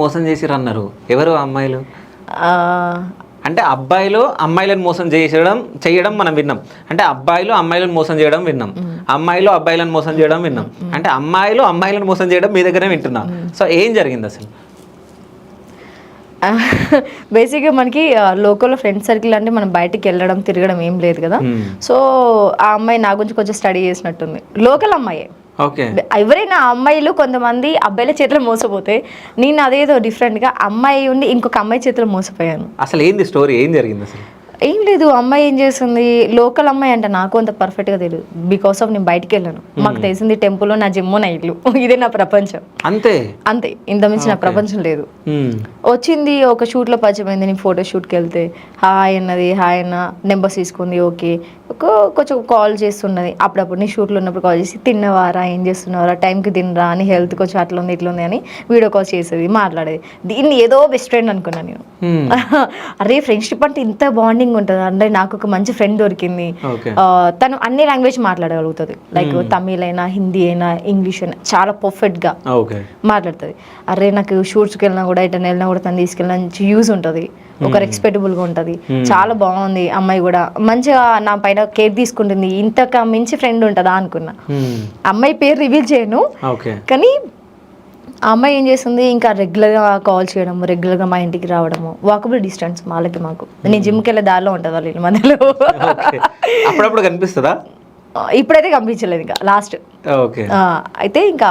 మోసం చేసిర్రు అన్నారు. ఎవరు ఆ అమ్మాయిలు? ఆ, అంటే అబ్బాయిలు అమ్మాయిలను మోసం చేయడం మనం విన్నాం. అంటే అబ్బాయిలు అమ్మాయిలను మోసం చేయడం విన్నాం, అమ్మాయిలు అబ్బాయిలను మోసం చేయడం విన్నాం. అంటే అమ్మాయిలు అమ్మాయిలను మోసం చేయడం మీ దగ్గరే వింటున్నా. సో ఏం జరిగింది అసలు? బేసిక్గా మనకి లోకల్లో ఫ్రెండ్ సర్కిల్ అంటే మనం బయటికి వెళ్ళడం తిరగడం ఏం లేదు కదా. సో ఆ అమ్మాయి నా గురించి కొంచెం స్టడీ చేసినట్టుంది. లోకల్ అమ్మాయే. ఓకే. ఎవరైనా అమ్మాయిలు కొంతమంది అబ్బాయిల చేతిలో మోసపోతే, నేను అదేదో డిఫరెంట్గా అమ్మాయి ఉండి ఇంకొక అమ్మాయి చేతిలో మోసపోయాను. అసలు ఏంది స్టోరీ, ఏం జరిగింది అసలు? ఏం లేదు, అమ్మాయి ఏం చేస్తుంది, లోకల్ అమ్మాయి అంటే నాకు అంత పర్ఫెక్ట్గా తెలియదు. బికాస్ ఆఫ్ నేను బయటికి వెళ్ళాను. మాకు తెలిసింది టెంపుల్, నా జిమ్, నా ఇల్లు, ఇదే నా ప్రపంచం. అంతే అంతే, ఇంత మించి నా ప్రపంచం లేదు. వచ్చింది ఒక షూట్లో పరిచయం అయింది. నేను ఫోటో షూట్కి వెళ్తే హాయ్ అన్నది, హాయ్ అన్న, నెంబర్స్ తీసుకుంది. ఓకే, కొంచెం కాల్ చేస్తున్నది అప్పుడప్పుడు. నీ షూట్లో ఉన్నప్పుడు కాల్ చేసి తిన్నవారా, ఏం చేస్తున్నారా, టైంకి తినరా అని, హెల్త్ కొంచెం అట్లా ఉంది ఇట్లా ఉంది అని వీడియో కాల్ చేసేది, మాట్లాడేది. దీన్ని ఏదో బెస్ట్ ఫ్రెండ్ అనుకున్నాను నేను. అరే ఫ్రెండ్షిప్ అంటే ఇంత బాండింగ్ ఉంటుంది అంటే, నాకు ఒక మంచి ఫ్రెండ్ దొరికింది. తను అన్ని లాంగ్వేజ్ మాట్లాడగలుగుతుంది. లైక్ తమిళ్ అయినా, హిందీ అయినా, ఇంగ్లీష్ అయినా చాలా పర్ఫెక్ట్ గా మాట్లాడుతుంది. అరే నాకు షూట్స్కి వెళ్ళినా కూడా, ఎటైనా వెళ్ళినా కూడా తను తీసుకెళ్ళిన యూజ్ ఉంటుంది, ఒక రెస్పెక్టబుల్ గా ఉంటుంది. చాలా బాగుంది అమ్మాయి కూడా, మంచిగా నా పైన కేర్ తీసుకుంటుంది. ఇంతకు మించి ఫ్రెండ్ ఉంటుందా అనుకున్నా. అమ్మాయి పేరు రివీల్ చేయను, కానీ ఆ అమ్మాయి ఏం చేస్తుంది, ఇంకా రెగ్యులర్గా కాల్ చేయడం, రెగ్యులర్గా మా ఇంటికి రావడము. వాకబుల్ డిస్టెన్స్ మాకు. నేను జిమ్కి వెళ్ళే దారిలో ఉంటుంది వాళ్ళ ఇల్లు మధ్యలో. అప్పుడప్పుడు కనిపిస్తుందా? ఇప్పుడైతే కనిపించలేదు ఇంకా లాస్ట్. అయితే ఇంకా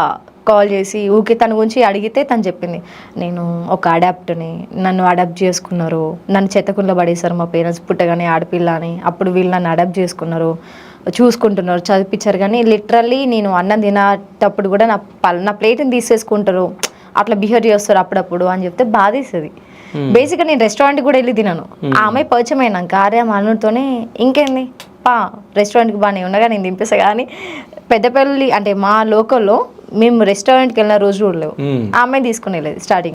కాల్ చేసి ఊకే తన గురించి అడిగితే తను చెప్పింది, నేను ఒక అడాప్ట్ని, నన్ను అడాప్ట్ చేసుకున్నారు, నన్ను చెత్తకుండా పడేశారు మా పేరెంట్స్ పుట్టగానే ఆడపిల్ల అని. అప్పుడు వీళ్ళు నన్ను అడాప్ట్ చేసుకున్నారు, చూసుకుంటున్నారు, చదివించారు. కానీ లిటరల్లీ నేను అన్నం తినేటప్పుడు కూడా నా ప్లేట్ని తీసేసుకుంటారు, అట్లా బిహేవ్ చేస్తారు అప్పుడప్పుడు అని చెప్తే బాధేస్తుంది. బేసిక్గా నేను రెస్టారెంట్కి కూడా వెళ్ళి తినాను. ఆ అమ్మాయి పరిచయం అయినాక మనతోనే ఇంకేంది రెస్టారెంట్కి బాగానే ఉండగా నేను దింపేసా. కానీ పెద్దపల్లి అంటే మా లోకల్లో మేము రెస్టారెంట్కి వెళ్ళిన రోజు కూడా లేవు. ఆ అమ్మాయి తీసుకుని వెళ్ళేది స్టార్టింగ్.